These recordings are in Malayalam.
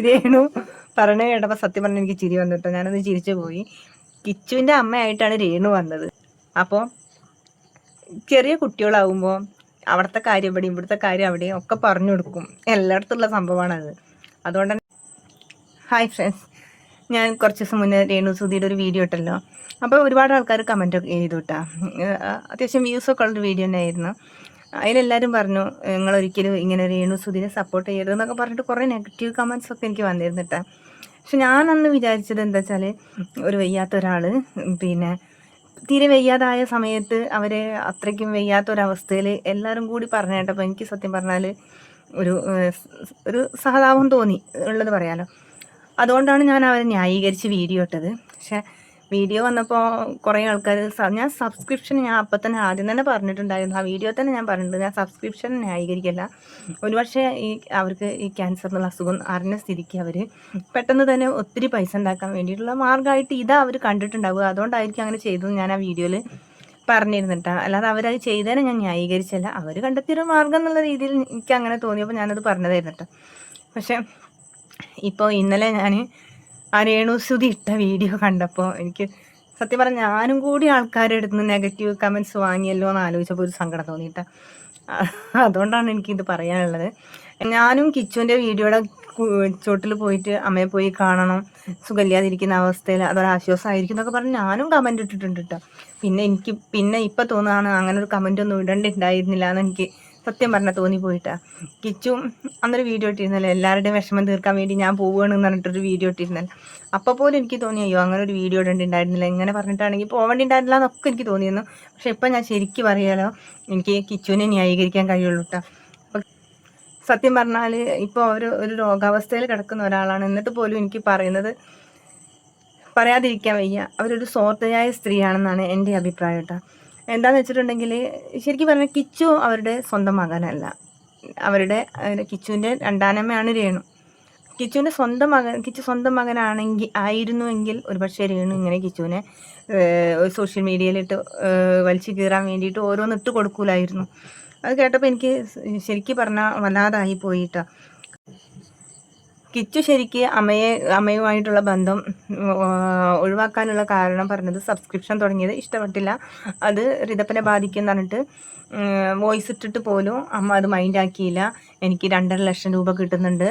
രേണു പറഞ്ഞ കേട്ടപ്പോൾ സത്യം പറഞ്ഞ എനിക്ക് ചിരി വന്നിട്ടോ. ഞാനൊന്ന് ചിരിച്ചു പോയി. കിച്ചുവിൻ്റെ അമ്മയായിട്ടാണ് രേണു വന്നത്. അപ്പോൾ ചെറിയ കുട്ടികളാവുമ്പോൾ അവിടുത്തെ കാര്യം ഇവിടെ, ഇവിടുത്തെ കാര്യം അവിടെയും ഒക്കെ പറഞ്ഞു കൊടുക്കും. എല്ലായിടത്തുള്ള സംഭവമാണത്. അതുകൊണ്ട് തന്നെ ഹായ് ഫ്രണ്ട്സ്, ഞാൻ കുറച്ച് ദിവസം മുന്നേ രേണു സുധിയുടെ ഒരു വീഡിയോ ഇട്ടല്ലോ. അപ്പോൾ ഒരുപാട് ആൾക്കാർ കമൻറ്റൊക്കെ ചെയ്തു കേട്ടോ. അത്യാവശ്യം വ്യൂസൊക്കെ ഉള്ളൊരു വീഡിയോ തന്നെ ആയിരുന്നു. അതിലെല്ലാവരും പറഞ്ഞു നിങ്ങളൊരിക്കലും ഇങ്ങനെ രേണു സുധിനെ സപ്പോർട്ട് ചെയ്യരുതെന്നൊക്കെ പറഞ്ഞിട്ട് കുറേ നെഗറ്റീവ് കമൻസൊക്കെ എനിക്ക് വന്നിരുന്നു കേട്ടോ. പക്ഷെ ഞാനന്ന് വിചാരിച്ചത് എന്താ വെച്ചാൽ, ഒരു വയ്യാത്ത ഒരാൾ പിന്നെ തീരെ വയ്യാതായ സമയത്ത് അവരെ അത്രയ്ക്കും വയ്യാത്തൊരവസ്ഥയിൽ എല്ലാവരും കൂടി പറഞ്ഞു കേട്ടപ്പോൾ എനിക്ക് സത്യം പറഞ്ഞാൽ ഒരു സഹതാപം തോന്നി ഉള്ളത് പറയാലോ. അതുകൊണ്ടാണ് ഞാൻ അവരെ ന്യായീകരിച്ച് വീഡിയോ ഇട്ടത്. പക്ഷേ വീഡിയോ വന്നപ്പോൾ കുറേ ആൾക്കാർ ഞാൻ സബ്സ്ക്രിപ്ഷൻ ഞാൻ അപ്പം തന്നെ ആദ്യം തന്നെ പറഞ്ഞിട്ടുണ്ടായിരുന്നു. ആ വീഡിയോ തന്നെ ഞാൻ പറഞ്ഞിട്ടുണ്ട്, ഞാൻ സബ്സ്ക്രിപ്ഷൻ ന്യായീകരിക്കില്ല. ഒരുപക്ഷെ അവർക്ക് ഈ ക്യാൻസർ എന്നുള്ള അസുഖം അറിഞ്ഞ സ്ഥിതിക്ക് അവർ പെട്ടെന്ന് തന്നെ ഒത്തിരി പൈസ ഉണ്ടാക്കാൻ വേണ്ടിയിട്ടുള്ള മാർഗ്ഗമായിട്ട് ഇതാ അവർ കണ്ടിട്ടുണ്ടാവുക. അതുകൊണ്ടായിരിക്കും അങ്ങനെ ചെയ്തതെന്ന് ഞാൻ ആ വീഡിയോയിൽ പറഞ്ഞിരുന്നിട്ടാണ്. അല്ലാതെ അവരത് ചെയ്തതിനെ ഞാൻ ന്യായീകരിച്ചല്ല. അവർ കണ്ടെത്തിയൊരു മാർഗ്ഗം എന്നുള്ള രീതിയിൽ എനിക്ക് അങ്ങനെ തോന്നിയപ്പോൾ ഞാനത് പറഞ്ഞതായിരുന്നു കേട്ടോ. പക്ഷേ ഇപ്പോൾ ഇന്നലെ ഞാൻ ആ രേണു സുധി ഇട്ട വീഡിയോ കണ്ടപ്പോൾ എനിക്ക് സത്യം പറഞ്ഞാൽ ഞാനും കൂടി ആൾക്കാരുടെ അടുത്ത് നിന്ന് നെഗറ്റീവ് കമൻറ്റ്സ് വാങ്ങിയല്ലോ എന്ന് ആലോചിച്ചപ്പോൾ ഒരു സങ്കടം തോന്നിയിട്ട്. അതുകൊണ്ടാണ് എനിക്കിത് പറയാനുള്ളത്. ഞാനും കിച്ചുവിൻ്റെ വീഡിയോയുടെ ചോട്ടിൽ പോയിട്ട് അമ്മയെ പോയി കാണണം, സുഖമില്ലാതിരിക്കുന്ന അവസ്ഥയിൽ അതൊരാശ്വാസമായിരിക്കും എന്നൊക്കെ പറഞ്ഞ് ഞാനും കമൻറ്റ് ഇട്ടിട്ടുണ്ട് കേട്ടോ. പിന്നെ ഇപ്പം തോന്നുകയാണ് അങ്ങനെ ഒരു കമൻ്റ് ഒന്നും ഇടേണ്ടിണ്ടായിരുന്നില്ല എന്ന് എനിക്ക് സത്യം പറഞ്ഞാൽ തോന്നിപ്പോയിട്ടാ. കിച്ചും അന്നൊരു വീഡിയോ ഇട്ടിരുന്നല്ലോ, എല്ലാവരുടെയും വിഷമം തീർക്കാൻ വേണ്ടി ഞാൻ പോവുകയാണെന്ന് പറഞ്ഞിട്ടൊരു വീഡിയോ ഇട്ടിരുന്നല്ലോ. അപ്പോൾ പോലും എനിക്ക് തോന്നി അയ്യോ അങ്ങനെ ഒരു വീഡിയോ ഇടേണ്ടിണ്ടായിരുന്നില്ല, ഇങ്ങനെ പറഞ്ഞിട്ടാണെങ്കിൽ പോവേണ്ടിണ്ടായിരുന്നില്ല എന്നൊക്കെ എനിക്ക് തോന്നിയിരുന്നു. പക്ഷെ ഇപ്പം ഞാൻ ശരിക്കും പറയാലോ, എനിക്ക് കിച്ചുവിനെ ന്യായീകരിക്കാൻ കഴിയുള്ളൂ കേട്ടോ. സത്യം പറഞ്ഞാൽ ഇപ്പോൾ ഒരു രോഗാവസ്ഥയിൽ കിടക്കുന്ന ഒരാളാണ്. എന്നിട്ട് പോലും എനിക്ക് പറയാതിരിക്കാൻ വയ്യ, അവരൊരു സ്വാർത്ഥയായ സ്ത്രീയാണെന്നാണ് എൻ്റെ അഭിപ്രായം കേട്ടോ. എന്താണെന്ന് വെച്ചിട്ടുണ്ടെങ്കിൽ ശരിക്കും പറഞ്ഞാൽ കിച്ചു അവരുടെ സ്വന്തം മകനല്ല. കിച്ചുവിൻ്റെ രണ്ടാനമ്മയാണ് രേണു. കിച്ചു സ്വന്തം ആയിരുന്നുവെങ്കിൽ ഒരുപക്ഷെ രേണു ഇങ്ങനെ കിച്ചുവിനെ സോഷ്യൽ മീഡിയയിലിട്ട് വലിച്ചു കീറാൻ വേണ്ടിയിട്ട് ഓരോന്നിട്ട് കൊടുക്കൂലായിരുന്നു. അത് കേട്ടപ്പോൾ എനിക്ക് ശരിക്കും പറഞ്ഞാൽ വല്ലാതായി പോയിട്ടാ. കിച്ചു ശരിക്ക് അമ്മയുമായിട്ടുള്ള ബന്ധം ഒഴിവാക്കാനുള്ള കാരണം പറഞ്ഞത് സബ്സ്ക്രിപ്ഷൻ തുടങ്ങിയത് ഇഷ്ടപ്പെട്ടില്ല, അത് ഋതപ്പനെ ബാധിക്കും പറഞ്ഞിട്ട് വോയിസ് ഇട്ടിട്ട് പോലും അമ്മ അത് മൈൻഡാക്കിയില്ല. എനിക്ക് 2.5 ലക്ഷം രൂപ കിട്ടുന്നുണ്ട്,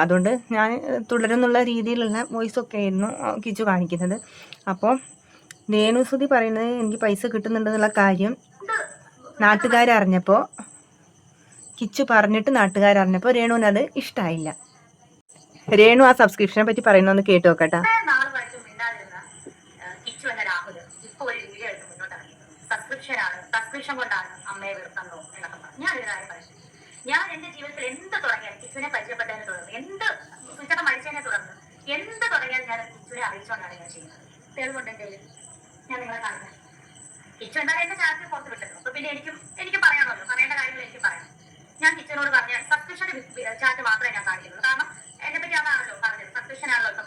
അതുകൊണ്ട് ഞാൻ തുടരുന്നുള്ള രീതിയിലുള്ള വോയിസൊക്കെ ആയിരുന്നു കിച്ചു കാണിക്കുന്നത്. അപ്പോൾ രേണുസുതി പറയുന്നത് എനിക്ക് പൈസ കിട്ടുന്നുണ്ടെന്നുള്ള കാര്യം നാട്ടുകാരറിഞ്ഞപ്പോൾ, കിച്ചു പറഞ്ഞിട്ട് നാട്ടുകാരറിഞ്ഞപ്പോൾ രേണുവിനത് ഇഷ്ടമായില്ല. രേണു ആ സബ്സ്ക്രിപ്ഷനെ പറ്റി പറയുന്നൊന്ന് കേട്ട് നോക്കട്ടെ. സബ്സ്ക്രിപ്ഷൻ കൊണ്ടാണ് അമ്മയെ വെറുത്തോ എന്നൊക്കെ പറഞ്ഞു. ഞാൻ ഒരു കാര്യം പറഞ്ഞു, ഞാൻ എന്റെ ജീവിതത്തിൽ എന്ത് തുടങ്ങിയാൽ കിച്ചുവിനെ പരിചയപ്പെട്ടതിനെ തുടർന്ന്, സുചേട്ടൻ മരിച്ചതിനെ തുടർന്ന് എന്ത് തുടങ്ങിയാൽ ഞാൻ കിച്ചുവിനെ അറിയിച്ചുകൊണ്ടാണ് ഞാൻ ചെയ്യുന്നത്. തെളിവുണ്ടെങ്കിൽ ഞാൻ നിങ്ങളെ കാണുന്നത്. കിച്ചു എന്തായാലും എന്റെ ചാറ്റിൽ പുറത്ത് വിട്ടല്ലോ, അപ്പൊ പിന്നെ എനിക്ക് പറയണമല്ലോ, പറയേണ്ട കാര്യങ്ങൾ എനിക്ക് പറയണം. ഞാൻ കിച്ചുവിനോട് പറഞ്ഞ സബ്സ്ക്രിപ്ഷന്റെ ചാറ്റ് മാത്രമേ ഞാൻ കാണിക്കുള്ളൂ. കാരണം എന്നെ പറ്റി അതാണല്ലോ പറഞ്ഞത്, സബ്സ്ക്രിപ്ഷൻ ആണല്ലോ ഇപ്പം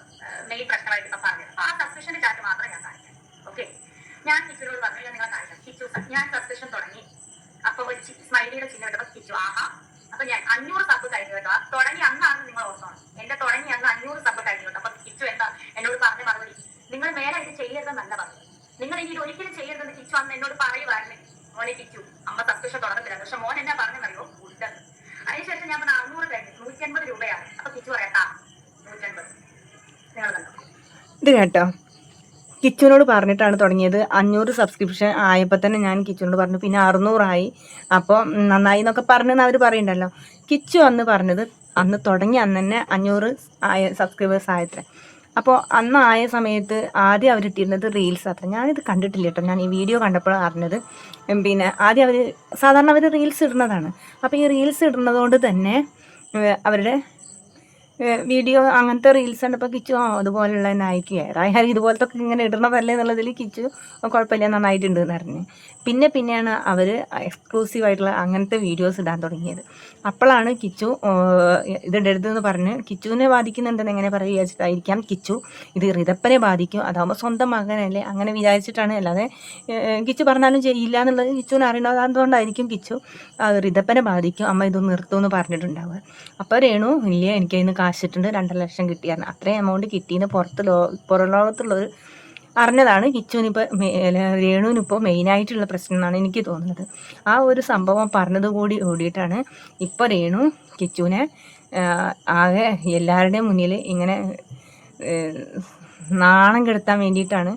മെയിൻ പ്രശ്നമായിട്ട് ഇപ്പം പറഞ്ഞത്. അപ്പൊ ആ സബ്സ്ക്രിപ്ഷന്റെ ചാറ്റ് മാത്രമേ ഞാൻ കാണിക്കാം. ഓക്കെ, ഞാൻ കിച്ചുവിനോട് പറഞ്ഞു ഞാൻ നിങ്ങളെ കാണിക്കാം. കിച്ചു ഞാൻ സബ്സ്ക്രിപ്ഷൻ തുടങ്ങി, അപ്പൊ ഒരു സ്മൈലിയുടെ ചിഹ്നം ഇട്ടപ്പോ കിച്ചു ആഹാ, അപ്പൊ ഞാൻ 500 സബ് കഴിഞ്ഞു കേട്ടോ. തുടങ്ങി അന്നാണ് നിങ്ങൾ ഓർത്തോണം, എന്റെ തുടങ്ങി അന്ന് 500 സബ് കഴിഞ്ഞു കേട്ടോ. അപ്പൊ കിച്ചു എന്താ എന്നോട് പറഞ്ഞ മറുപടി, നിങ്ങൾ മേലെ ഇത് ചെയ്യരുതെന്നല്ല പറഞ്ഞു, നിങ്ങൾ ഇനി ഒരിക്കലും ചെയ്യരുതെന്ന് കിച്ചു അന്ന് എന്നോട് പറയുവായിരുന്നു. മോനെ കിച്ചു അമ്മ സബ്സ്ക്രിപ്ഷൻ തുടങ്ങത്തില്ല, പക്ഷെ മോൻ എന്നാ പറഞ്ഞറിയോ ഉണ്ടെന്ന്. അതിനുശേഷം ഞാൻ പറഞ്ഞ 600 കഴിഞ്ഞു, 150 രൂപയാണ്. അപ്പൊ കിച്ചു പറയാ 150. നിങ്ങൾ കണ്ടോ ഇത് കേട്ടോ. കിച്ചുവിനോട് പറഞ്ഞിട്ടാണ് തുടങ്ങിയത്. 500 സബ്സ്ക്രിപ്ഷൻ ആയപ്പോൾ തന്നെ ഞാൻ കിച്ചുവിനോട് പറഞ്ഞു, പിന്നെ 600 ആയി, അപ്പോൾ നന്നായി എന്നൊക്കെ പറഞ്ഞെന്ന് അവർ പറയുന്നുണ്ടല്ലോ. കിച്ചു അന്ന് പറഞ്ഞത് അന്ന് തുടങ്ങി അന്ന് തന്നെ 500 സബ്സ്ക്രൈബേഴ്സ് ആയത്ര. അപ്പോൾ അന്ന് ആയ സമയത്ത് ആദ്യം അവരിട്ടിരുന്നത് റീൽസ് അത്ര. ഞാനിത് കണ്ടിട്ടില്ല കേട്ടോ, ഞാൻ ഈ വീഡിയോ കണ്ടപ്പോൾ അറിഞ്ഞത്. പിന്നെ ആദ്യം സാധാരണ അവർ റീൽസ് ഇടുന്നതാണ്. അപ്പോൾ ഈ റീൽസ് ഇടുന്നതുകൊണ്ട് തന്നെ അവരുടെ വീഡിയോ അങ്ങനത്തെ റീൽസ് കണ്ടപ്പോൾ കിച്ചു അതുപോലുള്ള തന്നെ അയക്കുക ഏതായാലും ഇതുപോലത്തെ ഇങ്ങനെ ഇടണതല്ലേ എന്നുള്ളതിൽ കിച്ചു കുഴപ്പമില്ല നന്നായിട്ടുണ്ട് എന്ന് പറഞ്ഞു. പിന്നെയാണ് അവർ എക്സ്ക്ലൂസീവായിട്ടുള്ള അങ്ങനത്തെ വീഡിയോസ് ഇടാൻ തുടങ്ങിയത്. അപ്പോഴാണ് കിച്ചു ഇതിടരുതെന്ന് പറഞ്ഞ് കിച്ചുവിനെ ബാധിക്കുന്നുണ്ടെന്ന് എങ്ങനെ പറയുക വിചാരിച്ചിട്ടായിരിക്കാം കിച്ചു ഇത് ഋതപ്പനെ ബാധിക്കും, അതാകുമ്പോൾ സ്വന്തം മകനല്ലേ അങ്ങനെ വിചാരിച്ചിട്ടാണ്. അല്ലാതെ കിച്ചു പറഞ്ഞാലും ചെയ്യില്ല എന്നുള്ളത് കിച്ചുവിന് അറിയണത്, അതുകൊണ്ടായിരിക്കും കിച്ചു ഋതപ്പനെ ബാധിക്കും അമ്മ ഇത് നിർത്തുമെന്ന് പറഞ്ഞിട്ടുണ്ടാവുക. അപ്പോൾ രേണു ഇല്ല എനിക്കതിന് കാശിട്ടുണ്ട് 2 ലക്ഷം കിട്ടിയായിരുന്നു, അത്രയും എമൗണ്ട് കിട്ടിയെന്ന് പുറം ലോകത്തുള്ളവർ അറിഞ്ഞതാണ് കിച്ചുവിനിപ്പോൾ രേണുവിനിപ്പോൾ മെയിനായിട്ടുള്ള പ്രശ്നം എന്നാണ് എനിക്ക് തോന്നുന്നത്. ആ ഒരു സംഭവം പറഞ്ഞത് കൂടിയിട്ടാണ് ഇപ്പോൾ രേണു കിച്ചുവിനെ ആകെ എല്ലാവരുടെയും മുന്നിൽ ഇങ്ങനെ നാണം കെടുത്താൻ വേണ്ടിയിട്ടാണ്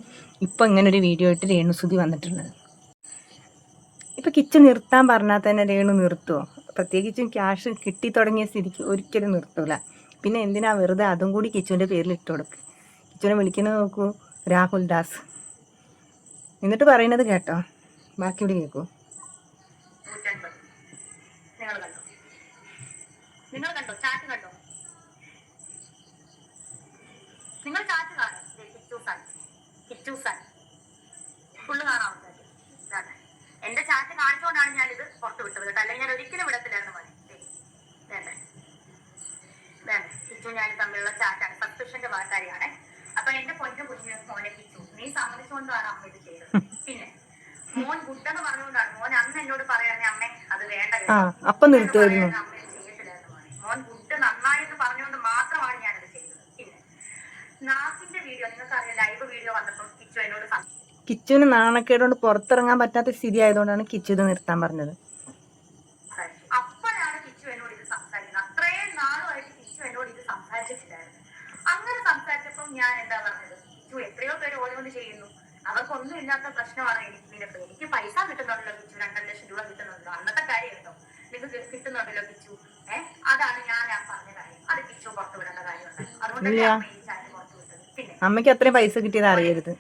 ഇപ്പോൾ ഇങ്ങനൊരു വീഡിയോ ഇട്ട് രേണുസുതി വന്നിട്ടുള്ളത്. ഇപ്പോൾ കിച്ചു നിർത്താൻ പറഞ്ഞാൽ തന്നെ രേണു നിർത്തുമോ? പ്രത്യേകിച്ചും ക്യാഷ് കിട്ടി തുടങ്ങിയ സ്ഥിതിക്ക് ഒരിക്കലും നിർത്തൂല. പിന്നെ എന്തിനാ വെറുതെ അതും കൂടി കിച്ചുവിൻ്റെ പേരിൽ ഇട്ട് കൊടുക്കുക? കിച്ചുവിനെ വിളിക്കുന്നത് നോക്കൂ, രാഹുൽ ദാസ്. എന്നിട്ട് പറയുന്നത് കേട്ടോ, ബാക്കി ഇവിടെ കേൾക്കൂ. നിങ്ങൾ കണ്ടോ ചാറ്റ് കണ്ടോ? നിങ്ങൾ ചാറ്റ് കാണും. ഫുള്ള് കാണാം. എന്റെ ചാറ്റ് കാണിച്ചുകൊണ്ടാണ് ഞാനിത് പുറത്ത് വിട്ടത് കേട്ടോ, അല്ലെങ്കിൽ ഞാൻ ഒരിക്കലും വിടത്തില്ലായിരുന്നു മോനെ. കിച്ചു ഞാൻ തമ്മിലുള്ള ചാറ്റാണ്, സബ്സ്ക്രിപ്ഷന്റെ ഭാഗക്കാരിയാണ്. അപ്പൊ എന്റെ പൊന്നു കുഞ്ഞു മോനെ കിച്ചു, നീ സമ്മതിച്ചുകൊണ്ടാണ് അമ്മ ഇത് ചെയ്തത്. പിന്നെ മോൻ ഗുഡെന്ന് പറഞ്ഞുകൊണ്ടാണ് മോൻ അന്ന് എന്നോട് പറയാനേ അമ്മേ അത് വേണ്ട അപ്പൊ നിർത്തുമായിരുന്നു. അമ്മ ചെയ്യത്തില്ലായിരുന്നു മോനെ. മോൻ ഗുഡ് നന്നായി എന്ന് പറഞ്ഞുകൊണ്ട് മാത്രമാണ് ഞാനത് ചെയ്തത്. പിന്നെ നാസിന്റെ വീഡിയോ നിങ്ങൾക്കറിയാം, ലൈവ് വീഡിയോ വന്നപ്പോൾ കിച്ചു എന്നോട് കിച്ചുവിന് നാണക്കേടുകൊണ്ട് പുറത്തിറങ്ങാൻ പറ്റാത്ത സ്ഥിതി ആയതുകൊണ്ടാണ് കിച്ചു ഇത് നിർത്താൻ പറഞ്ഞത്. അപ്പോഴാണ് കിച്ചു എന്നോട് ഇത് സംസാരിക്കുന്നത്. അത്രയും നാളുമായിട്ട് കിച്ചു എന്നോട് ഇത് സംസാരിച്ചിട്ടില്ലായിരുന്നു. അങ്ങനെ സംസാരിച്ചപ്പോൾ ഞാൻ എന്താ പറഞ്ഞത്, കിച്ചു എത്രയോ പേര് ഓരോന്ന് ചെയ്യുന്നു, അവർക്കൊന്നും ഇല്ലാത്ത പ്രശ്നമാണ് എനിക്ക് പൈസ കിട്ടുന്നുണ്ടല്ലോ കിച്ചു, 2 ലക്ഷം രൂപ കിട്ടുന്നുണ്ടല്ലോ, അന്നത്തെ കാര്യം കേട്ടോ, നിങ്ങൾക്ക് കിട്ടുന്നുണ്ടല്ലോ കിച്ചു. അതാണ് ഞാൻ പറഞ്ഞ കാര്യം. അത് കിച്ചു പുറത്തു വിടേണ്ട കാര്യമുണ്ടായിരുന്നു. അതുകൊണ്ടല്ലേ അമ്മ ഈ ചാറ്റ് പുറത്തു വിട്ടത്. പിന്നെ അമ്മയ്ക്ക് അത്രയും പൈസ കിട്ടിയത് അറിയരുത്.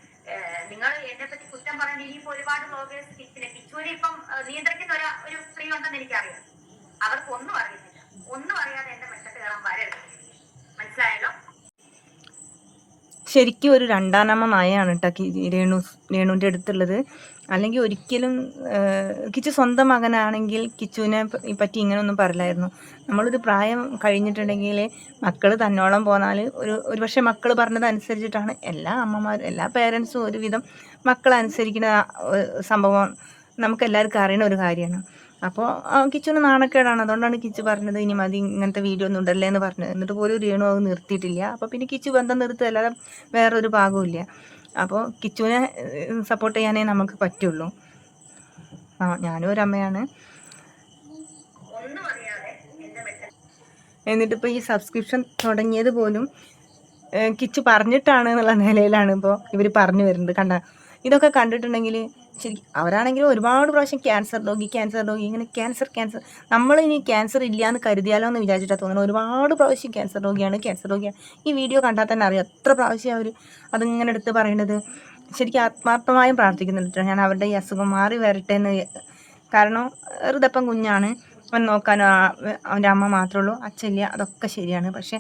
നിങ്ങൾ എന്നെ പറ്റി കുറ്റം പറയാൻ ഇനിയിപ്പോ ഒരുപാട് ബ്ലോഗേഴ്സ് കിച്ചുവിനെ ഇപ്പം നിയന്ത്രിക്കുന്ന ഒരു സ്ത്രീ ഉണ്ടെന്ന് എനിക്കറിയാം. അവർക്ക് ഒന്നും അറിയുന്നില്ല. ഒന്നും അറിയാതെ എന്റെ മെച്ചത്ത് കയറാൻ വരരുത്. മനസ്സിലായല്ലോ? ശരിക്കും ഒരു 2ാം നയമാണ് കേട്ടോ രേണുവിൻ്റെ അടുത്തുള്ളത്. അല്ലെങ്കിൽ ഒരിക്കലും കിച്ചു സ്വന്തം മകനാണെങ്കിൽ കിച്ചുവിനെ പറ്റി ഇങ്ങനെയൊന്നും പറയില്ലായിരുന്നു. നമ്മളൊരു പ്രായം കഴിഞ്ഞിട്ടുണ്ടെങ്കിൽ മക്കൾ തന്നോളം പോന്നാൽ ഒരു പക്ഷേ മക്കൾ പറഞ്ഞതനുസരിച്ചിട്ടാണ് എല്ലാ അമ്മമാരും എല്ലാ പേരൻസും ഒരുവിധം മക്കളനുസരിക്കുന്ന സംഭവം നമുക്കെല്ലാവർക്കും അറിയുന്ന ഒരു കാര്യമാണ്. അപ്പോൾ കിച്ചുവിന് നാണക്കേടാണ്, അതുകൊണ്ടാണ് കിച്ചു പറഞ്ഞത് ഇനി മതി ഇങ്ങനത്തെ വീഡിയോ ഒന്നും ഉണ്ടല്ലേ എന്ന് പറഞ്ഞത്. എന്നിട്ട് പോലും രേണു അത് നിർത്തിയിട്ടില്ല. അപ്പോൾ പിന്നെ കിച്ചു ബന്ധം നിർത്തുകയല്ലാതെ വേറൊരു ഭാഗമില്ല. അപ്പോൾ കിച്ചുവിനെ സപ്പോർട്ട് ചെയ്യാനേ നമുക്ക് പറ്റുള്ളൂ. ഞാനും ഒരമ്മയാണ്. എന്നിട്ടിപ്പോൾ ഈ സബ്സ്ക്രിപ്ഷൻ തുടങ്ങിയത് പോലും കിച്ചു പറഞ്ഞിട്ടാണ് എന്നുള്ള നിലയിലാണ് ഇപ്പോൾ ഇവർ പറഞ്ഞു വരുന്നത്. ഇതൊക്കെ കണ്ടിട്ടുണ്ടെങ്കിൽ ശരി, അവരാണെങ്കിൽ ഒരുപാട് പ്രാവശ്യം ക്യാൻസർ രോഗി ഇങ്ങനെ ക്യാൻസർ നമ്മളിനി ക്യാൻസർ ഇല്ല എന്ന് കരുതിയാലോ എന്ന് വിചാരിച്ചിട്ടാണ് തോന്നുന്നത്. ഒരുപാട് പ്രാവശ്യം ക്യാൻസർ രോഗിയാണ്. ഈ വീഡിയോ കണ്ടാൽ തന്നെ അറിയാം എത്ര പ്രാവശ്യം അവർ അതിങ്ങനെ എടുത്ത് പറയുന്നത്. ശരിക്കും ആത്മാർത്ഥമായും പ്രാർത്ഥിക്കുന്നുണ്ട് ഞാൻ അവരുടെ ഈ അസുഖം മാറി വരട്ടെ എന്ന്. കാരണം ഋതപ്പൻ കുഞ്ഞാണ്, അവൻ നോക്കാൻ അവൻ്റെ അമ്മ മാത്രമേ ഉള്ളൂ, അച്ഛനില്ല. അതൊക്കെ ശരിയാണ്. പക്ഷേ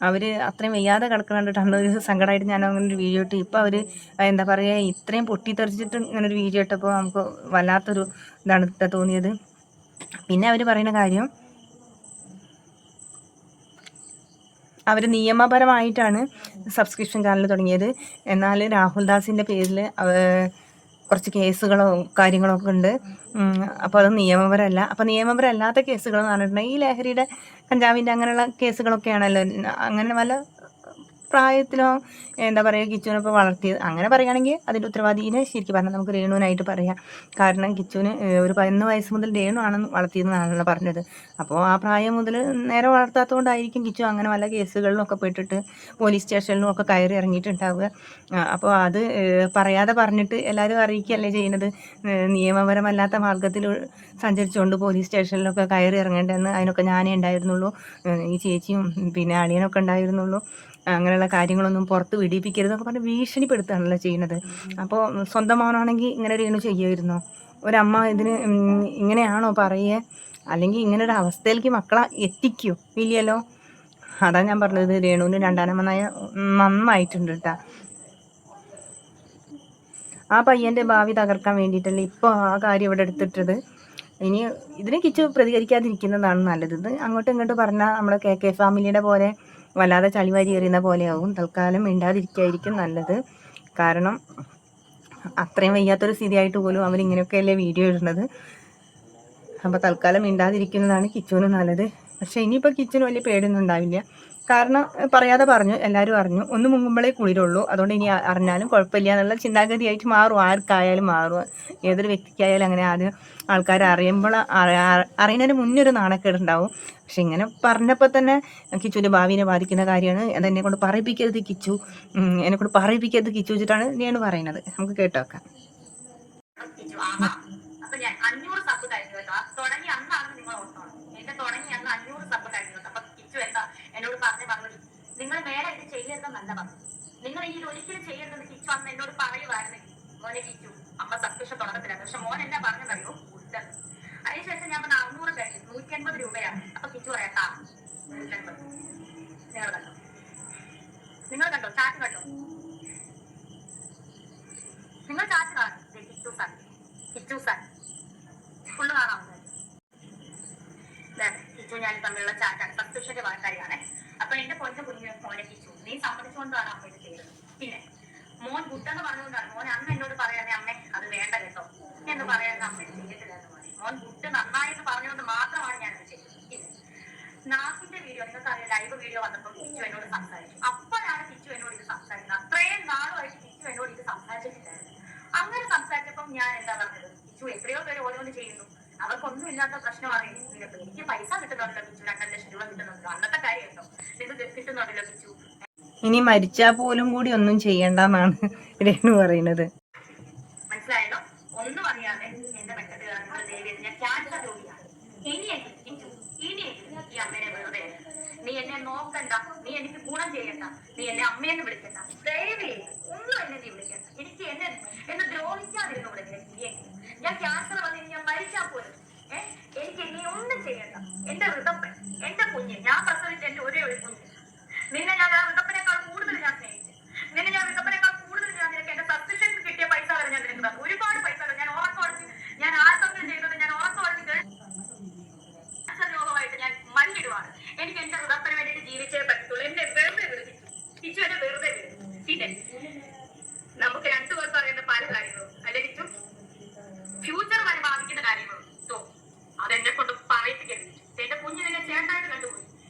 അവർ അത്രയും വയ്യാതെ കിടക്കുന്നുണ്ടിട്ട് അന്നൊരു സങ്കടമായിട്ട് ഞാൻ അങ്ങനെ ഒരു വീഡിയോ ഇട്ട്. ഇപ്പോൾ അവർ എന്താ പറയുക, ഇത്രയും പൊട്ടിത്തെറിച്ചിട്ട് ഇങ്ങനൊരു വീഡിയോ ഇട്ടപ്പോൾ നമുക്ക് വല്ലാത്തൊരു ഇതാണ് തോന്നിയത്. പിന്നെ അവർ പറയുന്ന കാര്യം, അവർ നിയമപരമായിട്ടാണ് സബ്സ്ക്രിപ്ഷൻ ചാനൽ തുടങ്ങിയത്. എന്നാൽ രാഹുൽ ദാസിൻ്റെ പേരിൽ കുറച്ച് കേസുകളോ കാര്യങ്ങളോ ഒക്കെ ഉണ്ട്. അപ്പോൾ അത് നിയമപരമല്ല. അപ്പോൾ നിയമപരമല്ലാത്ത കേസുകൾ എന്ന് പറഞ്ഞിട്ടുണ്ടെങ്കിൽ ഈ ലഹരിയുടെ കഞ്ചാവിൻ്റെ അങ്ങനെയുള്ള കേസുകളൊക്കെയാണല്ലോ. അങ്ങനെ വല്ല പ്രായത്തിലോ എന്താ പറയുക കിച്ചുവിനിപ്പോൾ വളർത്തിയത് അങ്ങനെ പറയുകയാണെങ്കിൽ അതിൻ്റെ ഉത്തരവാദിനെ ശരിക്കും പറഞ്ഞാൽ നമുക്ക് രേണുവിനായിട്ട് പറയാം. കാരണം കിച്ചുവിന് ഒരു 11 വയസ്സ് മുതൽ രേണു ആണ് വളർത്തിയതെന്നാണല്ലോ പറഞ്ഞത്. അപ്പോൾ ആ പ്രായം മുതൽ നേരെ വളർത്താത്തതുകൊണ്ടായിരിക്കും കിച്ചു അങ്ങനെ വല്ല കേസുകളിലൊക്കെ പെട്ടിട്ട് പോലീസ് സ്റ്റേഷനിലും ഒക്കെ കയറി ഇറങ്ങിയിട്ടുണ്ടാവുക. അപ്പോൾ അത് പറയാതെ പറഞ്ഞിട്ട് എല്ലാവരും അറിയിക്കുകയല്ലേ ചെയ്യുന്നത്. നിയമപരമല്ലാത്ത മാർഗത്തിൽ സഞ്ചരിച്ചുകൊണ്ട് പോലീസ് സ്റ്റേഷനിലൊക്കെ കയറി ഇറങ്ങേണ്ടതെന്ന് അതിനൊക്കെ ഞാനേ ഉണ്ടായിരുന്നുള്ളൂ, ഈ ചേച്ചിയും പിന്നെ അളിയനൊക്കെ ഉണ്ടായിരുന്നുള്ളൂ. അങ്ങനെയുള്ള കാര്യങ്ങളൊന്നും പുറത്ത് വിടിപ്പിക്കരുതെന്നൊക്കെ പറഞ്ഞ് ഭീഷണിപ്പെടുത്തുകയാണല്ലോ ചെയ്യുന്നത്. അപ്പോൾ സ്വന്തം മോനാണെങ്കിൽ ഇങ്ങനെ രേണു ചെയ്യുമായിരുന്നോ? ഒരമ്മ ഇതിന് ഇങ്ങനെയാണോ പറയുക? അല്ലെങ്കിൽ ഇങ്ങനെ ഒരു അവസ്ഥയിലേക്ക് മക്കളെ എത്തിക്കോ? ഇല്ലല്ലോ. അതാ ഞാൻ പറഞ്ഞത്, രേണുവിന് രണ്ടാനമ്മ നന്നായിട്ടുണ്ട് കേട്ടാ. ആ പയ്യൻ്റെ ഭാവി തകർക്കാൻ വേണ്ടിയിട്ടല്ലേ ഇപ്പോൾ ആ കാര്യം ഇവിടെ എടുത്തിട്ടത്. ഇനി ഇതിനെ കിച്ചു പ്രതികരിക്കാതിരിക്കുന്നതാണ് നല്ലത്. ഇത് അങ്ങോട്ടും ഇങ്ങോട്ടും പറഞ്ഞാൽ നമ്മുടെ KK ഫാമിലിയുടെ പോലെ വല്ലാതെ ചളിവാരി എറിയുന്ന പോലെയാവും. തൽക്കാലം മിണ്ടാതിരിക്കായിരിക്കും നല്ലത്. കാരണം അത്രയും വയ്യാത്തൊരു സ്ഥിതിയായിട്ട് പോലും അവരിങ്ങനെയൊക്കെയല്ലേ വീഡിയോ ഇടുന്നത്. അപ്പോൾ തൽക്കാലം മിണ്ടാതിരിക്കുന്നതാണ് കിച്ചുവിന് നല്ലത്. പക്ഷേ ഇനിയിപ്പോൾ കിച്ചുവിന് വലിയ പേടിയൊന്നും ഉണ്ടാവില്ല. കാരണം പറയാതെ പറഞ്ഞു, എല്ലാവരും അറിഞ്ഞു. ഒന്ന് മുങ്ങുമ്പോഴേ കുളിരുള്ളൂ. അതുകൊണ്ട് ഇനി അറിഞ്ഞാലും കുഴപ്പമില്ല എന്നുള്ള ചിന്താഗതിയായിട്ട് മാറും. ആർക്കായാലും മാറും. ഏതൊരു വ്യക്തിക്കായാലും അങ്ങനെ ആദ്യം ആൾക്കാർ അറിയുമ്പോൾ അറിയുന്നതിന് മുന്നേ ഒരു നാണക്കേടുണ്ടാവും. പക്ഷെ ഇങ്ങനെ പറഞ്ഞപ്പോൾ തന്നെ കിച്ചുവിൻ്റെ ഭാവിനെ ബാധിക്കുന്ന കാര്യമാണ്. അതെന്നെ കൊണ്ട് പറയിപ്പിക്കരുത് കിച്ചു, എന്നെക്കൊണ്ട് പറയിപ്പിക്കരുത് കിച്ചു വെച്ചിട്ടാണ് ഞാൻ പറയുന്നത്. നമുക്ക് കേട്ടോക്കാം. അപ്പൊ ഞാൻ 500 സബ് കഴിഞ്ഞു കേട്ടോ. തുടങ്ങി അന്നാണ് നിങ്ങൾ ഓർത്തോണം. എന്റെ തുടങ്ങി അന്ന് 500 സബ് കഴിഞ്ഞു കേട്ടോ. അപ്പൊ കിച്ചു എന്താ എന്നോട് പറഞ്ഞ മറുപടി, നിങ്ങൾ മേലെ ഇത് ചെയ്യരുതെന്നല്ല പറഞ്ഞു. നിങ്ങൾ ഈ ഒരിക്കലും ചെയ്യരുതെന്ന് കിച്ചു അന്ന് എന്നോട് പറയുമായിരുന്നെങ്കിൽ മോനെ കിച്ചു അമ്മ സബ്സ്ക്രിപ്ഷൻ തുടങ്ങത്തില്ല. പക്ഷെ മോൻ എന്നാ പറഞ്ഞതറിയോ, ഉത്തരം. അതിനുശേഷം ഞാൻ പറഞ്ഞ 600 കഴിഞ്ഞു, 150 രൂപയാണ്. അപ്പൊ കിച്ചു പറയാട്ടാ 150. നിങ്ങൾ കണ്ടോ ചാറ്റ് കണ്ടോ? നിങ്ങൾ ചാറ്റ് കാണും. കിച്ചു സാർ ഫുള്ള് കാണാവുന്നത്. കിച്ചു ഞാൻ തമ്മിലുള്ള ചാറ്റാണ്, സബ്സ്ക്രിപ്ഷന്റെ കാര്യമാണ്. അപ്പൊ എന്റെ പൊന്നു കുഞ്ഞു മോനെ കിച്ചു, നീ സമ്മതിച്ചുകൊണ്ടാണ് അമ്മ ഇത് ചെയ്തത്. പിന്നെ മോൻ ഗുട്ടെന്ന് പറഞ്ഞുകൊണ്ടാണ് മോൻ അന്ന് എന്നോട് പറയാതെ അമ്മേ അത് വേണ്ട കേട്ടോ എന്ന് പറയാതെ അമ്മ ഇത് ചെയ്തിട്ടില്ല എന്ന് പറയും. മോൻ ഗുട്ട് നന്നായിട്ട് പറഞ്ഞുകൊണ്ട് മാത്രമാണ് ഞാനത് ചെയ്തത്. പിന്നെ നാക്കിന്റെ വീഡിയോ നിങ്ങൾക്കറിയാം, ലൈവ് വീഡിയോ വന്നപ്പോൾ കിച്ചു എന്നോട് സംസാരിച്ചു. അപ്പോഴാണ് കിച്ചു എന്നോട് ഇത് സംസാരിക്കുന്നത്. അത്രയും നാളുമായിട്ട് കിച്ചു എന്നോട് ഇത് സംസാരിച്ചിട്ടില്ലായിരുന്നു. അങ്ങനെ സംസാരിച്ചപ്പം ഞാൻ എന്താ പറഞ്ഞത്, കിച്ചു എത്രയോ പേര് ഓരോന്ന് ചെയ്യുന്നു, അവർക്കൊന്നും ഇല്ലാത്ത പ്രശ്നമാണ് എനിക്ക് പൈസ കിട്ടുന്നുണ്ടല്ലോ കിച്ചു, 2 ലക്ഷം രൂപ കിട്ടുന്നുണ്ടല്ലോ, അന്നത്തെ കാര്യം കേട്ടോ, നിങ്ങൾക്ക് കിട്ടുന്നുണ്ടല്ലോ കിച്ചു. ഇനി മരിച്ചാൽ പോലും കൂടി ഒന്നും ചെയ്യണ്ടെന്നാണ് രേണു പറയുന്നത്. മനസ്സിലായല്ലോ? ഒന്നും അറിയാതെ എന്റെ മെച്ചത്തിൽ ദേവി ഞാൻ ക്യാൻസർ രോഗിയാണ്. ഇനിയെങ്കിലും കിച്ചു, ഇനിയെങ്കിലും ഈ അമ്മേനെ വെറുതെ നീ എന്നെ നോക്കണ്ട, നീ എനിക്ക് ഗുണം ചെയ്യണ്ട, നീ എന്നെ അമ്മയെന്ന് വിളിക്കണ്ട, ദയവേ ഒന്നും എന്നെ നീ വിളിക്കണ്ട. എനിക്ക് എന്നെ ദ്രോഹിക്കാതിരുന്നൂടെ നിനക്ക്? ഞാൻ ക്യാൻസർ വന്ന് ഞാൻ മരിച്ചാൽ പോലും എനിക്ക് നീ ഒന്നും ചെയ്യണ്ട. എന്റെ ഋതപ്പൻ, എന്റെ കുഞ്ഞ്, ഞാൻ പ്രസവിച്ച എന്റെ ഒരേ ഒരു കുഞ്ഞ്, നിന്നെ ഞാൻ ആ ഋതപ്പനേക്കാൾ കൂടുതൽ ഞാൻ സ്നേഹിച്ചു. നിന്നെ ഞാൻ ഋതപ്പനേക്കാൾ കൂടുതൽ ഞാൻ നിനക്ക് എന്റെ സബ്സ്ക്രിപ്ഷൻ കിട്ടിയ പൈസ വരെ ഞാൻ നിനക്ക് തന്നു. ഒരുപാട് പൈസ ഞാൻ ഉറക്കമടച്ച്, ഞാൻ ആത്മഹത്യ ചെയ്തത് ഞാൻ ഉറക്കമടച്ചിട്ട് ക്യാൻസർ രോഗമായിട്ട് ഞാൻ മല്ലിടുവാണ്. എനിക്ക് എന്റെ ഋതപ്പന് വേണ്ടിയിട്ട് ജീവിച്ചേ പറ്റത്തുള്ളൂ. എന്നെ വെറുതെ വിളിച്ചു കിച്ചു, എന്നെ വെറുതെ വിളിച്ചു. പിന്നെ നമുക്ക് രണ്ടുപേർക്ക് അറിയുന്ന പല കാര്യങ്ങളും അല്ലെ കിച്ചു, ഫ്യൂച്ചർ വരെ ബാധിക്കുന്ന കാര്യങ്ങളും അതെന്നെ കൊണ്ട് പറയിപ്പിക്കരുത്. എന്റെ കുഞ്ഞ് നിന്നെ ചേർത്തായിട്ട് കണ്ടുപോയി,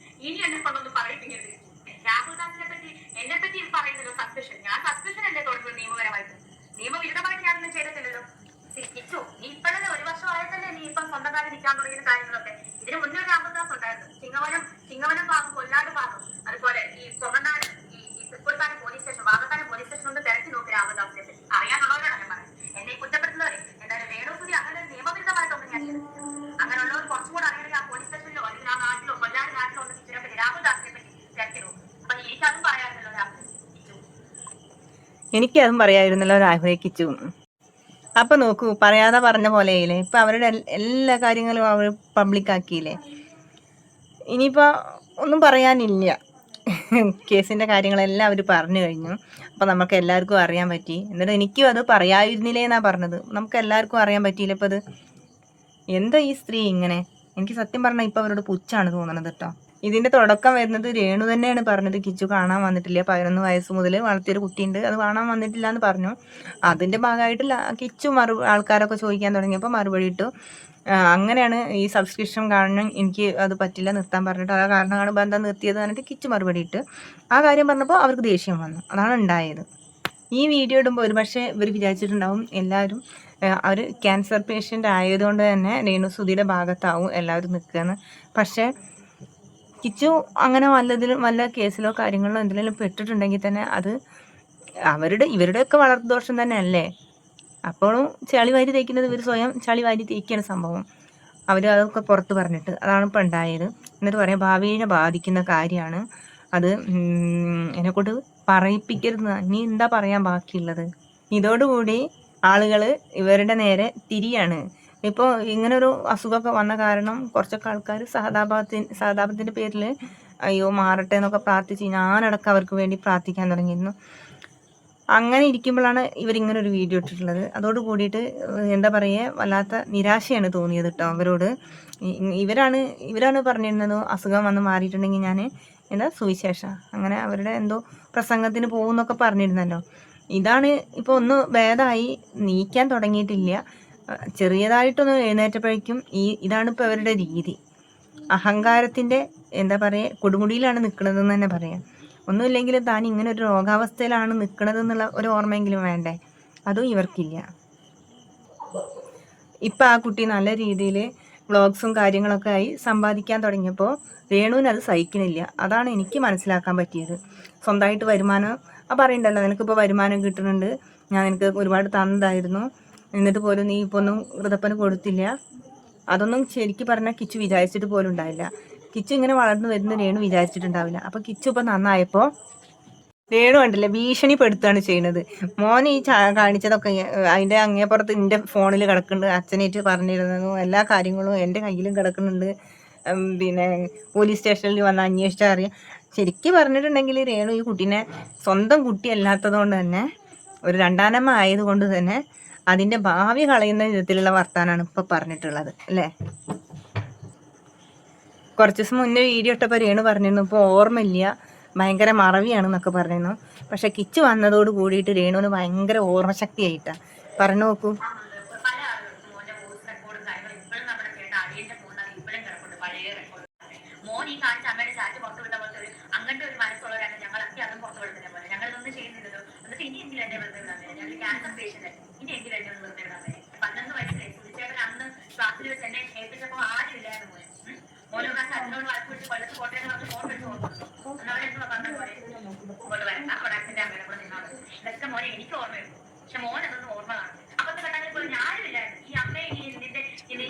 ഇനി എന്നെ കൊണ്ടൊന്നും പറയിപ്പിക്കരുത്. രാഹുൽ ദാസിനെ പറ്റി എന്നെ പറ്റി പറയുന്നല്ലോ സബ്സ്ക്രിപ്ഷൻ, ഞാൻ സബ്സ്ക്രിപ്ഷൻ അല്ലേ തുടങ്ങുന്നത് നിയമപരമായിട്ട്, നിയമവിരുദ്ധമായിട്ട് ഞാനൊന്നും ചെയ്തിട്ടില്ലല്ലോ. കിച്ചു, നീ ഇപ്പോഴല്ലേ 1 വർഷം ആയിട്ടല്ലേ നീ ഇപ്പം സ്വന്തം കാര്യം നിൽക്കാൻ തുടങ്ങിയ കാര്യങ്ങളൊക്കെ. ഇതിന് മുന്നേ ഒരു രാഹുൽ ദാസ് ഉണ്ടായിരുന്നു, ചിങ്ങവനം ഭാഗം, കൊല്ലാട് ഭാഗം, അതുപോലെ ഈ കൊമനാട്, ഈ Thrikkodithanam police station, Vakathanam police station ഒന്ന് തിരക്കി നോക്കി രാഹുൽ ദാസിനെ പറ്റി. അറിയാനുള്ളവരാണ് ഞാൻ പറയുന്നത്, എന്നെ കുറ്റപ്പെടുത്തുന്നവരെ. എന്തായാലും വേണു സുധി അങ്ങനെ ഒരു നിയമവിരുദ്ധമായിട്ടൊന്നും ഞാൻ ചെയ്തിട്ടില്ല. അങ്ങനെയുള്ളവർ കുറച്ചും കൂടെ അറിയണമെങ്കിൽ ആ പോലീസ് സ്റ്റേഷനിലോ അല്ലെങ്കിൽ ആ നാട്ടിലോ കൊല്ലാട് നാട്ടിലോ ഒന്ന് കിച്ചുവിനെ പറ്റി, രാഹുൽ ദാസിനെ പറ്റി തിരക്കി നോക്കും. അപ്പൊ എനിക്കതും പറയാറുണ്ടല്ലോ രാഹുൽ കിച്ചു, എനിക്കതും പറയായിരുന്നല്ലോ രാഹുലെ കിച്ചു. അപ്പൊ നോക്കൂ, പറയാതെ പറഞ്ഞ പോലെയില്ലേ, ഇപ്പൊ അവരുടെ എല്ലാ കാര്യങ്ങളും അവർ പബ്ലിക് ആക്കിയില്ലേ. ഇനിയിപ്പോൾ ഒന്നും പറയാനില്ല, കേസിൻ്റെ കാര്യങ്ങളെല്ലാം അവർ പറഞ്ഞു കഴിഞ്ഞു. അപ്പോൾ നമുക്ക് എല്ലാവർക്കും അറിയാൻ പറ്റി. എന്നിട്ട് എനിക്കും അത് പറയാതിരുന്നില്ലേ എന്നാണ് പറഞ്ഞത്. നമുക്ക് എല്ലാവർക്കും അറിയാൻ പറ്റിയില്ല. ഇപ്പോൾ അത് എന്താ ഈ സ്ത്രീ ഇങ്ങനെ? എനിക്ക് സത്യം പറഞ്ഞാൽ ഇപ്പോൾ അവരോട് പുച്ഛാണ് തോന്നണത് കേട്ടോ. ഇതിൻ്റെ തുടക്കം വരുന്നത് രേണു തന്നെയാണ് പറഞ്ഞത്, കിച്ചു കാണാൻ വന്നിട്ടില്ല, 11 വയസ്സ് മുതൽ വളർത്തിയൊരു കുട്ടിയുണ്ട്, അത് കാണാൻ വന്നിട്ടില്ല എന്ന് പറഞ്ഞു. അതിൻ്റെ ഭാഗമായിട്ട് കിച്ചു ആൾക്കാരൊക്കെ ചോദിക്കാൻ തുടങ്ങിയപ്പോൾ മറുപടി ഇട്ടു. അങ്ങനെയാണ് ഈ സബ്സ്ക്രിപ്ഷൻ കാണണം, എനിക്ക് അത് പറ്റില്ല, നിർത്താൻ പറഞ്ഞിട്ട് ആ കാരണമാണ് ബന്ധം നിർത്തിയത് പറഞ്ഞിട്ട് കിച്ചു മറുപടി ഇട്ട്. ആ കാര്യം പറഞ്ഞപ്പോൾ അവർക്ക് ദേഷ്യം വന്നു. അതാണ് ഉണ്ടായത്. ഈ വീഡിയോ ഇടുമ്പോൾ ഒരുപക്ഷെ ഇവർ വിചാരിച്ചിട്ടുണ്ടാവും എല്ലാവരും അവർ ക്യാൻസർ പേഷ്യൻ്റ് ആയതുകൊണ്ട് തന്നെ രേണു സുധിയുടെ ഭാഗത്താവും എല്ലാവരും നിൽക്കുകയെന്ന്. പക്ഷേ കിച്ചു അങ്ങനെ വല്ല കേസിലോ കാര്യങ്ങളിലോ എന്തെങ്കിലും പെട്ടിട്ടുണ്ടെങ്കിൽ തന്നെ അത് ഇവരുടെയൊക്കെ വളർത്തുദോഷം തന്നെ അല്ലേ. അപ്പോഴും ചളി വാരി തേക്കുന്നത് ഇവർ സ്വയം ചളി വാരി തേക്കുകയാണ് സംഭവം. അവർ അതൊക്കെ പുറത്ത് പറഞ്ഞിട്ട്, അതാണ് ഇപ്പോൾ ഉണ്ടായത്. എന്നിട്ട് പറയാം ഭാവിയെ ബാധിക്കുന്ന കാര്യമാണ് അത്, എന്നെക്കൊണ്ട് പറയിപ്പിക്കരുത്. ഇനി എന്താ പറയാൻ ബാക്കിയുള്ളത്? ഇതോടുകൂടി ആളുകൾ ഇവരുടെ നേരെ തിരിയാണ്. ഇപ്പോൾ ഇങ്ങനൊരു അസുഖമൊക്കെ വന്ന കാരണം കുറച്ചൊക്കെ ആൾക്കാർ സഹതാപത്തിൻ്റെ പേരിൽ അയ്യോ മാറട്ടെ എന്നൊക്കെ പ്രാർത്ഥിച്ച് ഞാനടക്കം അവർക്ക് വേണ്ടി പ്രാർത്ഥിക്കാൻ തുടങ്ങിയിരുന്നു. അങ്ങനെ ഇരിക്കുമ്പോഴാണ് ഇവരിങ്ങനെ ഒരു വീഡിയോ ഇട്ടിട്ടുള്ളത്. അതോട് കൂടിയിട്ട് എന്താ പറയുക, വല്ലാത്ത നിരാശയാണ് തോന്നിയത് കേട്ടോ അവരോട്. ഇവരാണ് പറഞ്ഞിരുന്നത് അസുഖം വന്ന് മാറിയിട്ടുണ്ടെങ്കിൽ ഞാൻ എന്താ സുവിശേഷം അങ്ങനെ അവരുടെ എന്തോ പ്രസംഗത്തിന് പോകുമെന്നൊക്കെ പറഞ്ഞിരുന്നല്ലോ. ഇതാണ് ഇപ്പോൾ ഒന്ന് ഭേദമായി, നീക്കാൻ തുടങ്ങിയിട്ടില്ല. ചെറിയതായിട്ടൊന്ന് എഴുന്നേറ്റപ്പോഴേക്കും ഇതാണ് ഇപ്പോൾ അവരുടെ രീതി. അഹങ്കാരത്തിൻ്റെ എന്താ പറയുക കൊടുമുടിയിലാണ് നിൽക്കുന്നതെന്ന് തന്നെ പറയാം. ഒന്നുമില്ലെങ്കിലും താൻ ഇങ്ങനെ ഒരു രോഗാവസ്ഥയിലാണ് നിൽക്കുന്നതെന്നുള്ള ഒരു ഓർമ്മയെങ്കിലും വേണ്ടേ, അതും ഇവർക്കില്ല. ഇപ്പം ആ കുട്ടി നല്ല രീതിയിൽ വ്ളോഗ്സും കാര്യങ്ങളൊക്കെ ആയി സമ്പാദിക്കാൻ തുടങ്ങിയപ്പോൾ രേണുവിന് അത് സഹിക്കണില്ല. അതാണ് എനിക്ക് മനസ്സിലാക്കാൻ പറ്റിയത്. സ്വന്തമായിട്ട് വരുമാനം പറയണ്ടല്ലോ, നിനക്കിപ്പോൾ വരുമാനം കിട്ടുന്നുണ്ട്, ഞാൻ നിനക്ക് ഒരുപാട് തന്നതായിരുന്നു, എന്നിട്ട് പോലും നീ ഇപ്പോൾ ഒന്നും ഋതപ്പന് കൊടുത്തില്ല. അതൊന്നും ശരിക്കും പറഞ്ഞാൽ കിച്ചു വിചാരിച്ചിട്ട് പോലും ഉണ്ടാവില്ല. കിച്ചു ഇങ്ങനെ വളർന്നു വരുന്ന രേണു വിചാരിച്ചിട്ടുണ്ടാവില്ല. അപ്പോൾ കിച്ചു ഇപ്പം നന്നായപ്പോൾ രേണു കണ്ടില്ലേ ഭീഷണിപ്പെടുത്തുകയാണ് ചെയ്യുന്നത്. മോൻ ഈ കാണിച്ചതൊക്കെ അതിൻ്റെ അങ്ങേപ്പുറത്ത് എൻ്റെ ഫോണിൽ കിടക്കുന്നുണ്ട്, അച്ഛനേറ്റ് പറഞ്ഞിരുന്നതും എല്ലാ കാര്യങ്ങളും എൻ്റെ കയ്യിലും കിടക്കുന്നുണ്ട്. പിന്നെ പോലീസ് സ്റ്റേഷനിൽ വന്ന് അന്വേഷിച്ചാൽ അറിയാം. ശരിക്കും പറഞ്ഞിട്ടുണ്ടെങ്കിൽ രേണു ഈ കുട്ടീനെ സ്വന്തം കുട്ടിയല്ലാത്തത് കൊണ്ട് തന്നെ, ഒരു രണ്ടാനമ്മ ആയതുകൊണ്ട് തന്നെ അതിൻ്റെ ഭാവി കളയുന്ന വിധത്തിലുള്ള വർത്താനാണ് ഇപ്പോൾ പറഞ്ഞിട്ടുള്ളത് അല്ലേ. കുറച്ച് ദിവസം മുന്നേ വീഡിയോ ഇട്ടപ്പോൾ രേണു പറഞ്ഞിരുന്നു ഇപ്പോൾ ഓർമ്മയില്ല, ഭയങ്കര മറവിയാണെന്നൊക്കെ പറഞ്ഞിരുന്നു. പക്ഷെ കിച്ചു വന്നതോട് കൂടിയിട്ട് രേണുവിന് ഭയങ്കര ഓർമ്മശക്തി ആയിട്ടാണ്. പറഞ്ഞു നോക്കൂ. മോൻ ഈ കാണിച്ച അമ്മയുടെ ചാറ്റ് പുറത്തു വിട്ട പോലത്തെ അങ്ങനത്തെ ഒരു മനസ്സുള്ളവരാണ് ഞങ്ങളൊക്കെ അതും പുറത്തു വിടുന്ന പോലെ. ഞങ്ങളൊന്നും ചെയ്യുന്നില്ലല്ലോ, എന്നിട്ട് ഇനി എങ്കിലും എന്നെ വെറുതെ വിടാൻ വരും. ഞങ്ങൾ ക്യാൻസർ പേഷ്യന്റ്, ഇനി എങ്കിലും എന്നെ ഒന്ന് വെറുതെ വിടാൻ വരും. 11 വയസ്സിലെ സുധിച്ചേട്ടൻ അന്ന് ക്ലാസ്സിൽ വെച്ച് എന്നെ ഏൽപ്പിച്ചപ്പോൾ ആരുമില്ലായിരുന്നു മോനെ. മോനോ കാശ് അച്ഛനോട് വഴക്ക് പിടിച്ച് കൊല്ലത്ത് കോട്ടയം പറഞ്ഞ് ഫോൺ വിളിച്ച് ഓർക്കുന്നു. എന്നവരെന്തോ പറഞ്ഞ പോലെ കൊണ്ട് വരണ്ട, അവിടെ അച്ഛൻ്റെ അമ്മയുടെ കൂടെ നിന്നാൽ മതി. ഇതൊക്കെ മോനെ എനിക്ക് ഓർമ്മയുണ്ട്. പക്ഷെ മോൻ അതൊന്നും ഓർമ്മ കാണും. അപ്പത്തെ ഘട്ടങ്ങളിൽ പോലും ഞാനുമില്ലായിരുന്നു. ഈ അമ്മയെ ഇതിന്റെ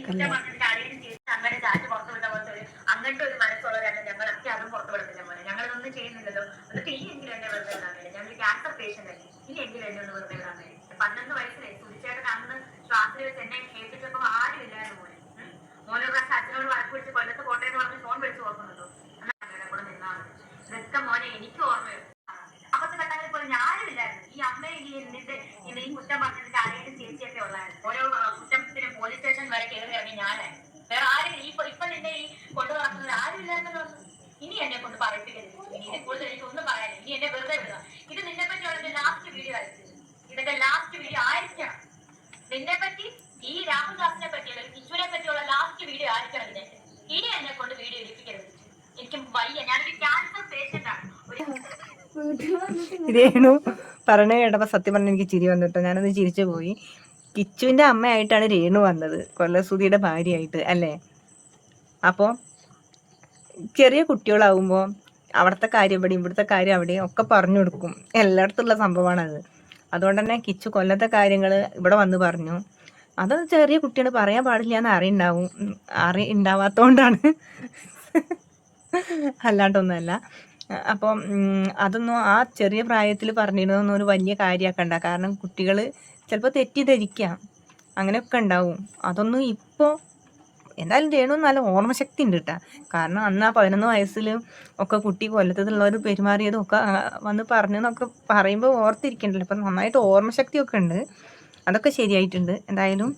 കുറ്റം പറഞ്ഞിട്ട് അറിയാനും ചെയ്ത് അമ്മയുടെ ചാറ്റ് പുറത്തു വിട്ട പോലത്തെ അങ്ങനത്തെ ഒരു മനസ്സുള്ളവരാണ് ഞങ്ങളൊക്കെ അതും പുറത്തു വിടുന്നില്ല പോലെ. ഞങ്ങളതൊന്നും ചെയ്യുന്നില്ലല്ലോ, എന്നിട്ട് ഇനി എങ്കിലും എന്നെ വെറുതെ വിടാൻ വരും. ഞങ്ങൾ ക്യാൻസർ പേഷ്യന്റ് അല്ലേ, ഇനി എങ്കിലും എന്നെ ഒന്ന് വെറുതെ വിടാൻ വരും. 11 വയസ്സിലെ സുധിച്ചേട്ടൻ അന്ന് ക്ലാസ്സിൽ വെച്ച് എന്നെ ഏൽപ്പിച്ചപ്പോൾ ആരുമില്ലായിരുന്നു മോനെ. മോനോ കാശ് അച്ഛനോട് വഴക്ക് പിടിച്ച് കൊല്ലത്ത് കോട്ടയം പറഞ്ഞ് ഫോൺ വിളിച്ച് ഓർക്കുന്നുണ്ടോ, അമ്മയുടെ കൂടെ നിന്നാൽ മതി. ഇതൊക്കെ മോനെ എനിക്ക് ഓർമ്മയുണ്ട്. അപ്പത്തെ ഘട്ടങ്ങളിൽ പോലും ഞാനുമില്ലായിരുന്നു. ഈ അമ്മയെ ഈ കുറ്റം പറഞ്ഞിട്ട് ആരെയും ചേച്ചിയൊക്കെ ഉള്ളായിരുന്നു. ഓരോ കുറ്റത്തിന് പോലീസ് സ്റ്റേഷൻ വരെ കയറി ഇറങ്ങി ഞാനായിരുന്നു. വേറെ ആരും ഇപ്പൊ നിന്നെ ഈ കൊണ്ടു നടക്കുന്നത് ആരുമില്ലായിരുന്നല്ലോ. ഇനി എന്നെ കൊണ്ട് പറയിപ്പിക്കരുത്. ഇനി ഇതിൽ കൂടുതൽ എനിക്ക് ഒന്നും പറയാനില്ല. ഇനി എന്നെ വെറുതെ വിടുക. ഇത് നിന്നെ പറ്റിയുള്ള ലാസ്റ്റ് വീഡിയോ ആയിരിക്കും. ഇതൊക്കെ ലാസ്റ്റ് വീഡിയോ ആയിരിക്കണം. നിന്നെ പറ്റി, ഈ രാഹുൽ ദാസിനെ പറ്റിയുള്ള കിച്ചുവിനെ പറ്റിയുള്ള ലാസ്റ്റ് വീഡിയോ ആയിരിക്കണം ഇതിന്റെ. ഇനി എന്നെ കൊണ്ട് വീഡിയോ എടുപ്പിക്കരുത്. എനിക്ക് വയ്യ, ഞാനൊരു ക്യാൻസർ പേഷ്യന്റ് ആണ്. രേണു പറഞ്ഞ കേട്ടപ്പോൾ സത്യം പറഞ്ഞാൽ എനിക്ക് ചിരി വന്നിട്ടോ. ഞാനത് ചിരിച്ചു പോയി. കിച്ചുവിൻ്റെ അമ്മയായിട്ടാണ് രേണു വന്നത്, കൊല്ലസുധിയുടെ ഭാര്യയായിട്ട് അല്ലേ. അപ്പോൾ ചെറിയ കുട്ടികളാവുമ്പോൾ അവിടുത്തെ കാര്യം ഇവിടെ, ഇവിടുത്തെ കാര്യം അവിടെ ഒക്കെ പറഞ്ഞു കൊടുക്കും. എല്ലായിടത്തുള്ള സംഭവമാണത്. അതുകൊണ്ട് തന്നെ കിച്ചു കൊല്ലത്തെ കാര്യങ്ങൾ ഇവിടെ വന്ന് പറഞ്ഞു. അത് ചെറിയ കുട്ടികൾ പറയാൻ പാടില്ല എന്ന് ഉണ്ടാവാത്തതുകൊണ്ടാണ്, അല്ലാണ്ടൊന്നുമല്ല. അപ്പം അതൊന്നും ആ ചെറിയ പ്രായത്തിൽ പറഞ്ഞിരുന്നൊന്നും ഒരു വലിയ കാര്യമാക്കണ്ട. കാരണം കുട്ടികൾ ചിലപ്പോൾ തെറ്റിദ്ധരിക്കാം, അങ്ങനെയൊക്കെ ഉണ്ടാവും. അതൊന്നും ഇപ്പോൾ എന്തായാലും രേണു നല്ല ഓർമ്മശക്തി ഉണ്ട് കേട്ടോ. കാരണം അന്ന് ആ 11 വയസ്സിലും ഒക്കെ കുട്ടി കൊല്ലത്തുള്ളവർ പെരുമാറിയതും ഒക്കെ വന്ന് പറഞ്ഞെന്നൊക്കെ പറയുമ്പോൾ ഓർത്തിരിക്കണ്ടല്ലോ. അപ്പം നന്നായിട്ട് ഓർമ്മശക്തിയൊക്കെ ഉണ്ട്, അതൊക്കെ ശരിയായിട്ടുണ്ട്. എന്തായാലും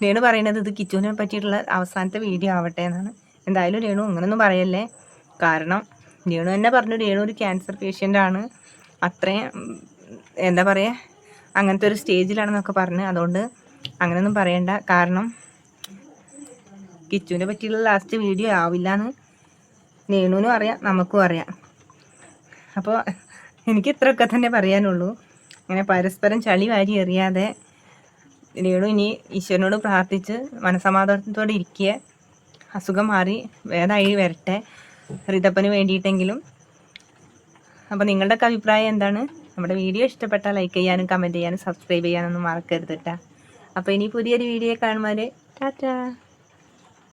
രേണു പറയുന്നത് ഇത് കിച്ചുവിനെ പറ്റിയിട്ടുള്ള അവസാനത്തെ വീഡിയോ ആവട്ടെ എന്നാണ്. എന്തായാലും രേണു അങ്ങനെയൊന്നും പറയല്ലേ. കാരണം രേണു തന്നെ പറഞ്ഞു രേണു ഒരു ക്യാൻസർ പേഷ്യൻ്റാണ്, അത്രയും എന്താ പറയുക അങ്ങനത്തെ ഒരു സ്റ്റേജിലാണെന്നൊക്കെ പറഞ്ഞ്. അതുകൊണ്ട് അങ്ങനെയൊന്നും പറയണ്ട. കാരണം കിച്ചുവിനെ പറ്റിയുള്ള ലാസ്റ്റ് വീഡിയോ ആവില്ല എന്ന് രേണുവിനും അറിയാം, നമുക്കും അറിയാം. അപ്പോൾ എനിക്ക് ഇത്രയൊക്കെ തന്നെ പറയാനുള്ളൂ. അങ്ങനെ പരസ്പരം ചളി വാരി എറിയാതെ രേണു ഇനി ഈശ്വരനോട് പ്രാർത്ഥിച്ച് മനസമാധാനത്തോടെ ഇരിക്കുക. അസുഖം മാറി വേദമായി വരട്ടെ, ഋതപ്പന് വേണ്ടിയിട്ടെങ്കിലും. അപ്പോൾ നിങ്ങളുടെയൊക്കെ അഭിപ്രായം എന്താണ്? നമ്മുടെ വീഡിയോ ഇഷ്ടപ്പെട്ടാൽ ലൈക്ക് ചെയ്യാനും കമൻറ്റ് ചെയ്യാനും സബ്സ്ക്രൈബ് ചെയ്യാനൊന്നും മറക്കരുത് കേട്ടോ. അപ്പോൾ ഇനി പുതിയൊരു വീഡിയോ കാണുമ്പോൾ ടാറ്റാ.